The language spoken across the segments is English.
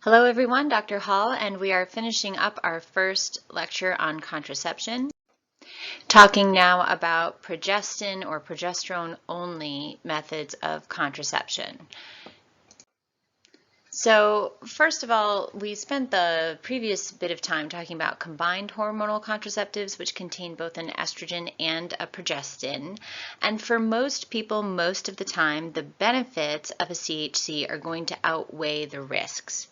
Hello everyone, Dr. Hall, and we are finishing up our first lecture on contraception, talking now about progestin or progesterone-only methods of contraception. So first of all, we spent the previous bit of time talking about combined hormonal contraceptives, which contain both an estrogen and a progestin. And for most people, most of the time, the benefits of a CHC are going to outweigh the risks.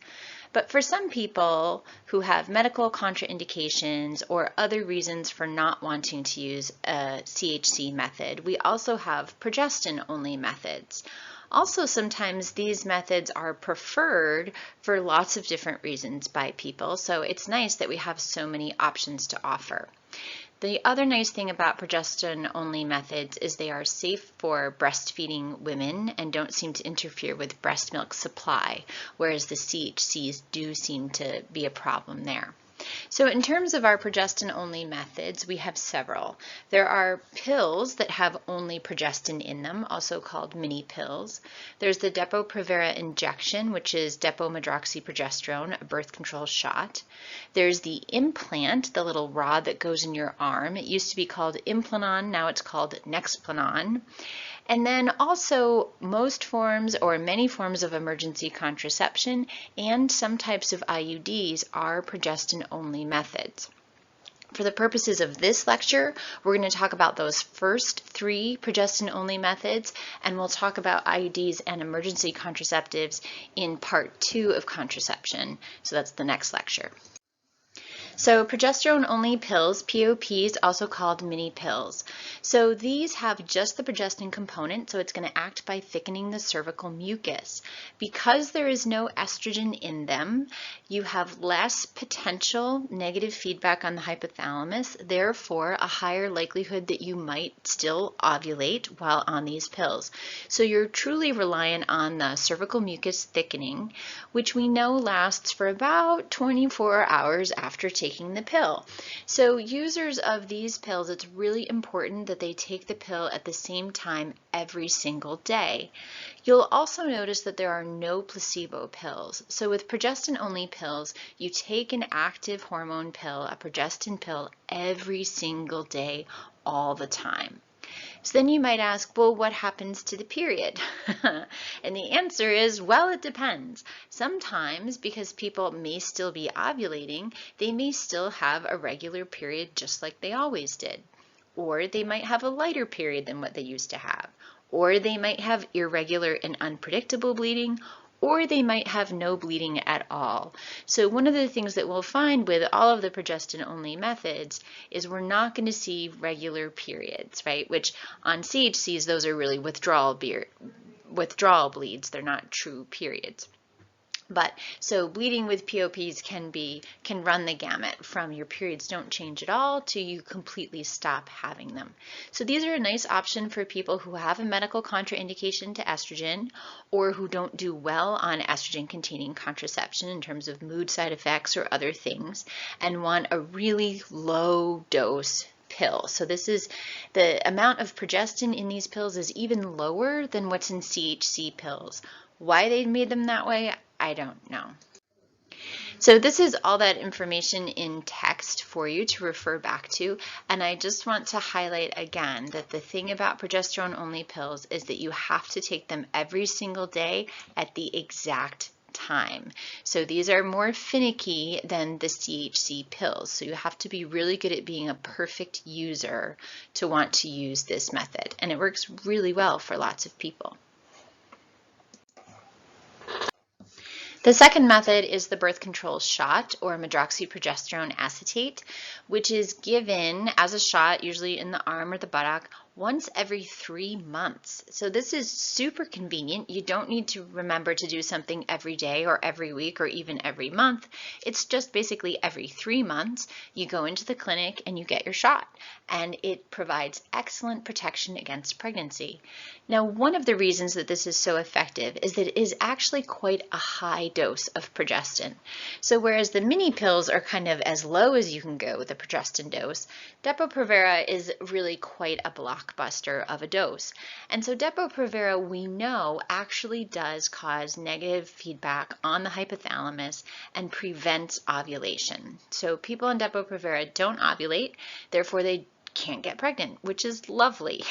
But for some people who have medical contraindications or other reasons for not wanting to use a CHC method, we also have progestin-only methods. Also, sometimes these methods are preferred for lots of different reasons by people, so it's nice that we have so many options to offer. The other nice thing about progestin-only methods is they are safe for breastfeeding women and don't seem to interfere with breast milk supply, whereas the CHCs do seem to be a problem there. So in terms of our progestin-only methods, we have several. There are pills that have only progestin in them, also called mini pills. There's the Depo-Provera Injection, which is depo-medroxyprogesterone, a birth control shot. There's the Implant, the little rod that goes in your arm. It used to be called Implanon, now it's called Nexplanon. And then also most forms or many forms of emergency contraception and some types of IUDs are progestin-only methods. For the purposes of this lecture, we're going to talk about those first three progestin-only methods, and we'll talk about IUDs and emergency contraceptives in part 2 of contraception. So that's the next lecture. So progesterone-only pills, POPs, also called mini pills. So these have just the progestin component, so it's going to act by thickening the cervical mucus. Because there is no estrogen in them, you have less potential negative feedback on the hypothalamus, therefore a higher likelihood that you might still ovulate while on these pills. So you're truly reliant on the cervical mucus thickening, which we know lasts for about 24 hours after taking the pill. So users of these pills, it's really important that they take the pill at the same time every single day. You'll also notice that there are no placebo pills. So with progestin-only pills, you take an active hormone pill, a progestin pill, every single day, all the time. So then you might ask, well, what happens to the period? And the answer is, well, it depends. Sometimes, because people may still be ovulating, they may still have a regular period just like they always did. Or they might have a lighter period than what they used to have. Or they might have irregular and unpredictable bleeding, or they might have no bleeding at all. So one of the things that we'll find with all of the progestin-only methods is we're not going to see regular periods, right? Which on CHCs, those are really withdrawal bleeds. They're not true periods. But so bleeding with POPs can run the gamut from your periods don't change at all to you completely stop having them. So these are a nice option for people who have a medical contraindication to estrogen or who don't do well on estrogen-containing contraception in terms of mood side effects or other things and want a really low dose pill. So this is the amount of progestin in these pills is even lower than what's in CHC pills. Why they made them that way, I don't know. So this is all that information in text for you to refer back to, and I just want to highlight again that the thing about progesterone-only pills is that you have to take them every single day at the exact time. So these are more finicky than the CHC pills, so you have to be really good at being a perfect user to want to use this method, and it works really well for lots of people. The second method is the birth control shot or medroxyprogesterone acetate, which is given as a shot, usually in the arm or the buttock, once every 3 months. So this is super convenient. You don't need to remember to do something every day or every week or even every month. It's just basically every 3 months you go into the clinic and you get your shot, and it provides excellent protection against pregnancy. Now, one of the reasons that this is so effective is that it is actually quite a high dose of progestin. So whereas the mini pills are kind of as low as you can go with the progestin dose, Depo-Provera is really quite a blocker. blockbuster of a dose. And so Depo-Provera, we know, actually does cause negative feedback on the hypothalamus and prevents ovulation. So people on Depo-Provera don't ovulate, therefore they can't get pregnant, which is lovely.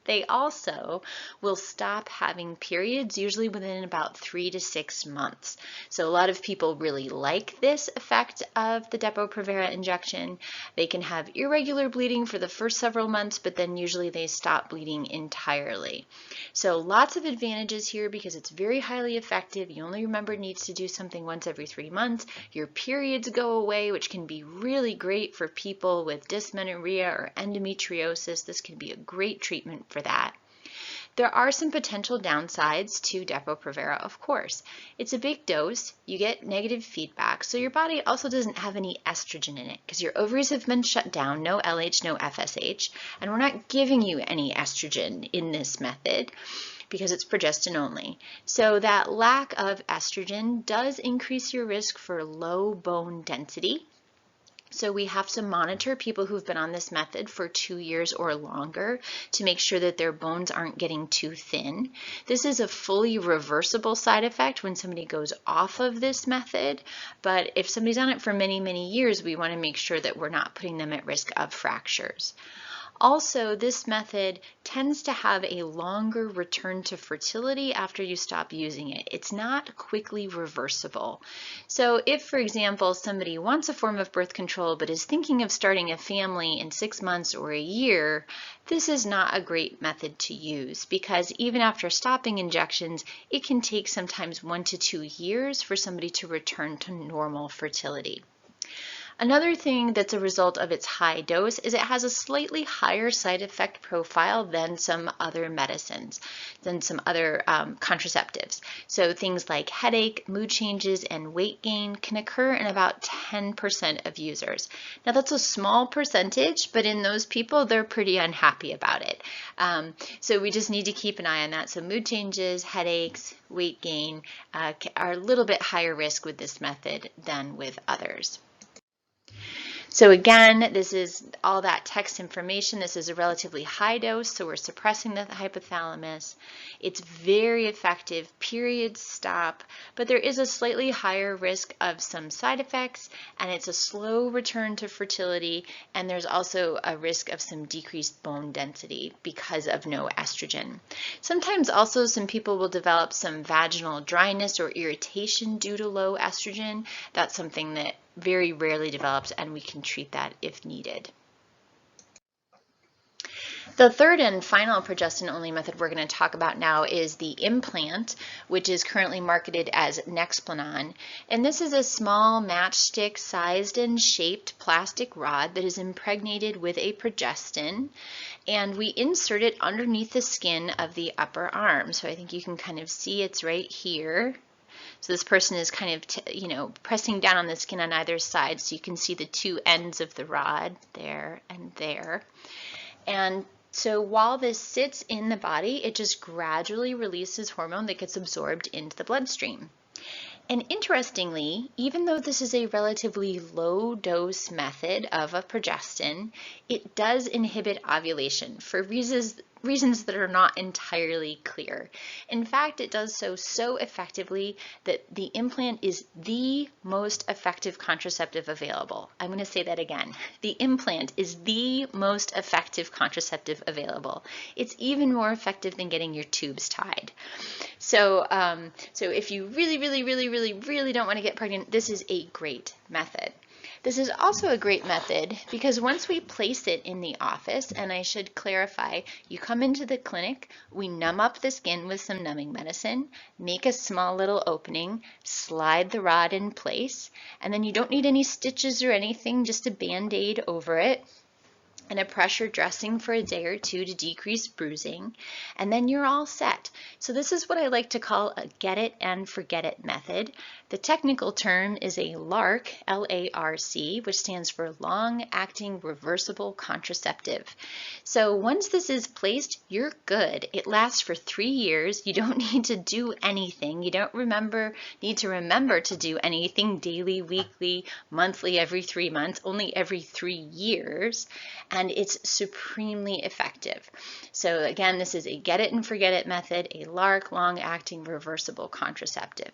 They also will stop having periods, usually within about 3 to 6 months. So a lot of people really like this effect of the Depo-Provera injection. They can have irregular bleeding for the first several months, but then usually they stop bleeding entirely. So lots of advantages here because it's very highly effective. You only remember it needs to do something once every 3 months. Your periods go away, which can be really great for people with dysmenorrhea or endometriosis. This can be a great treatment for that. There are some potential downsides to Depo-Provera, of course. It's a big dose, you get negative feedback, so your body also doesn't have any estrogen in it because your ovaries have been shut down, no LH, no FSH, and we're not giving you any estrogen in this method because it's progestin only. So that lack of estrogen does increase your risk for low bone density. So we have to monitor people who've been on this method for 2 years or longer to make sure that their bones aren't getting too thin. This is a fully reversible side effect when somebody goes off of this method, but if somebody's on it for many, many years, we want to make sure that we're not putting them at risk of fractures. Also, this method tends to have a longer return to fertility after you stop using it. It's not quickly reversible. So if, for example, somebody wants a form of birth control but is thinking of starting a family in 6 months or a year, this is not a great method to use because even after stopping injections, it can take sometimes 1 to 2 years for somebody to return to normal fertility. Another thing that's a result of its high dose is it has a slightly higher side effect profile than some other medicines, than some other contraceptives. So things like headache, mood changes, and weight gain can occur in about 10% of users. Now that's a small percentage, but in those people, they're pretty unhappy about it. So we just need to keep an eye on that. So mood changes, headaches, weight gain are a little bit higher risk with this method than with others. So again, this is all that text information. This is a relatively high dose, so we're suppressing the hypothalamus. It's very effective, periods stop, but there is a slightly higher risk of some side effects, and it's a slow return to fertility, and there's also a risk of some decreased bone density because of no estrogen. Sometimes also some people will develop some vaginal dryness or irritation due to low estrogen. That's something that very rarely develops, and we can treat that if needed. The third and final progestin-only method we're going to talk about now is the Implant, which is currently marketed as Nexplanon. And this is a small matchstick-sized and shaped plastic rod that is impregnated with a progestin, and we insert it underneath the skin of the upper arm. So I think you can kind of see it's right here. So this person is kind of, pressing down on the skin on either side, so you can see the two ends of the rod there and there. And so while this sits in the body, it just gradually releases hormone that gets absorbed into the bloodstream. And interestingly, even though this is a relatively low dose method of a progestin, it does inhibit ovulation for reasons that are not entirely clear. In fact, it does so effectively that the implant is the most effective contraceptive available. I'm going to say that again. The implant is the most effective contraceptive available. It's even more effective than getting your tubes tied. So if you really don't want to get pregnant, this is a great method. This is also a great method because once we place it in the office, and I should clarify, you come into the clinic, we numb up the skin with some numbing medicine, make a small little opening, slide the rod in place, and then you don't need any stitches or anything, just a Band-Aid over it, and a pressure dressing for a day or two to decrease bruising, and then you're all set. So this is what I like to call a get it and forget it method. The technical term is a LARC, L-A-R-C, which stands for long-acting reversible contraceptive. So once this is placed, you're good. It lasts for 3 years. You don't need to do anything. You don't need to remember to do anything daily, weekly, monthly, every 3 months, only every 3 years. and it's supremely effective. So again, this is a get it and forget it method, a LARC, long-acting reversible contraceptive.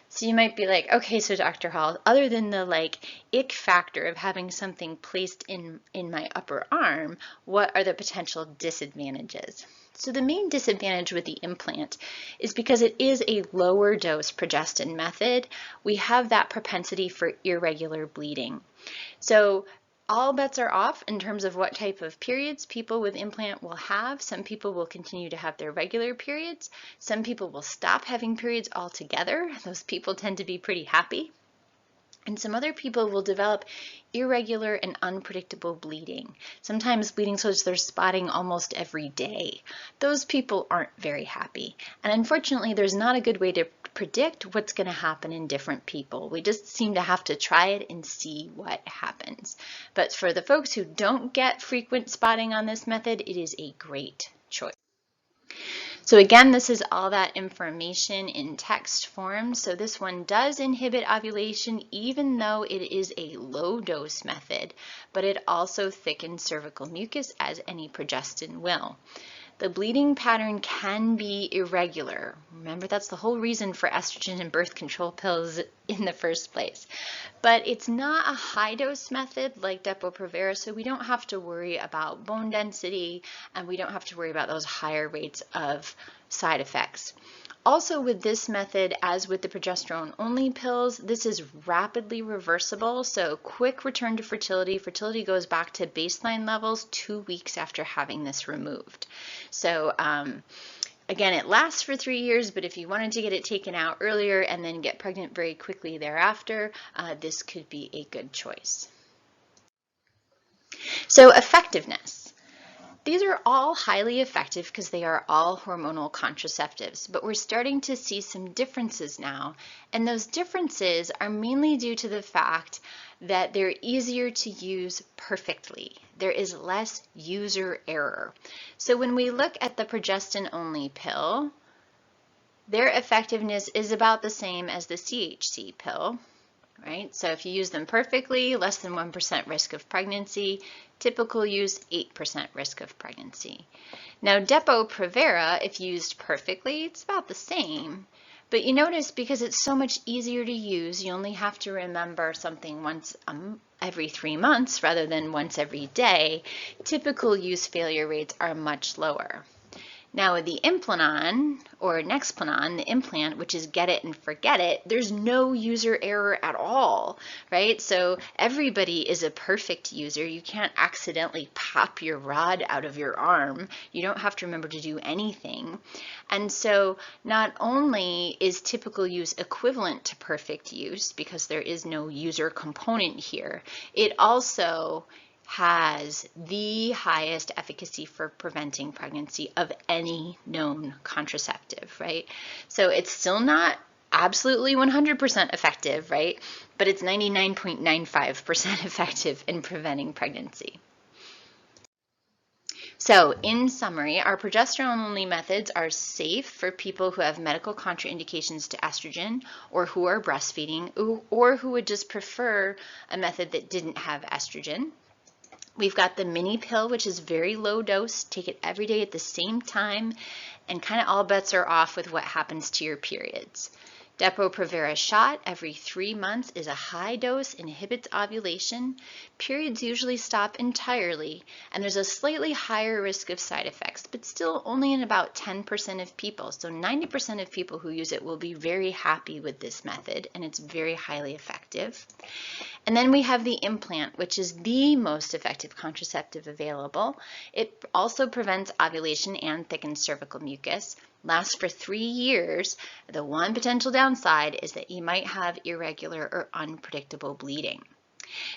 So you might be like, okay, so Dr. Hall, other than the ick factor of having something placed in my upper arm, what are the potential disadvantages? So the main disadvantage with the implant is because it is a lower dose progestin method, we have that propensity for irregular bleeding. So all bets are off in terms of what type of periods people with implant will have. Some people will continue to have their regular periods. Some people will stop having periods altogether. Those people tend to be pretty happy. And some other people will develop irregular and unpredictable bleeding. Sometimes bleeding so they're spotting almost every day. Those people aren't very happy. And unfortunately, there's not a good way to predict what's going to happen in different people. We just seem to have to try it and see what happens. But for the folks who don't get frequent spotting on this method, it is a great choice. So again, this is all that information in text form. So this one does inhibit ovulation even though it is a low dose method, but it also thickens cervical mucus as any progestin will. The bleeding pattern can be irregular. Remember, that's the whole reason for estrogen and birth control pills in the first place. But it's not a high-dose method like Depo-Provera, so we don't have to worry about bone density, and we don't have to worry about those higher rates of side effects. Also with this method, as with the progesterone-only pills, this is rapidly reversible, so quick return to fertility. Fertility goes back to baseline levels 2 weeks after having this removed. So again, it lasts for 3 years, but if you wanted to get it taken out earlier and then get pregnant very quickly thereafter, this could be a good choice. So effectiveness. These are all highly effective because they are all hormonal contraceptives, but we're starting to see some differences now, and those differences are mainly due to the fact that they're easier to use perfectly. There is less user error. So when we look at the Progestin-Only pill, their effectiveness is about the same as the CHC pill, right? So if you use them perfectly, less than 1% risk of pregnancy. Typical use, 8% risk of pregnancy. Now, Depo-Provera, if used perfectly, it's about the same. But you notice because it's so much easier to use, you only have to remember something once every 3 months rather than once every day. Typical use failure rates are much lower. Now with the Implanon or Nexplanon, the implant, which is get it and forget it, there's no user error at all, right? So everybody is a perfect user. You can't accidentally pop your rod out of your arm. You don't have to remember to do anything. And so not only is typical use equivalent to perfect use because there is no user component here, it also has the highest efficacy for preventing pregnancy of any known contraceptive, right? So it's still not absolutely 100% effective, right? But it's 99.95% effective in preventing pregnancy. So in summary, our progesterone-only methods are safe for people who have medical contraindications to estrogen or who are breastfeeding or who would just prefer a method that didn't have estrogen. We've got the mini pill, which is very low dose. Take it every day at the same time, and kind of all bets are off with what happens to your periods. Depo-Provera shot every 3 months is a high dose, inhibits ovulation. Periods usually stop entirely, and there's a slightly higher risk of side effects, but still only in about 10% of people. So 90% of people who use it will be very happy with this method, and it's very highly effective. And then we have the implant, which is the most effective contraceptive available. It also prevents ovulation and thickens cervical mucus. Lasts for 3 years. The one potential downside is that you might have irregular or unpredictable bleeding.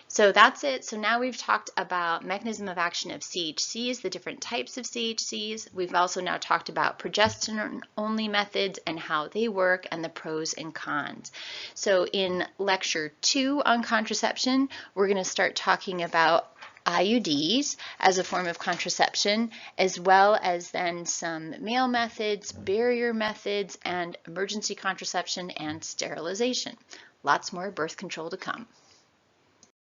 So that's it. So now we've talked about mechanism of action of CHCs, the different types of CHCs. We've also now talked about progesterone-only methods and how they work and the pros and cons. So in lecture 2 on contraception, we're going to start talking about IUDs as a form of contraception, as well as then some male methods, barrier methods, and emergency contraception and sterilization. Lots more birth control to come.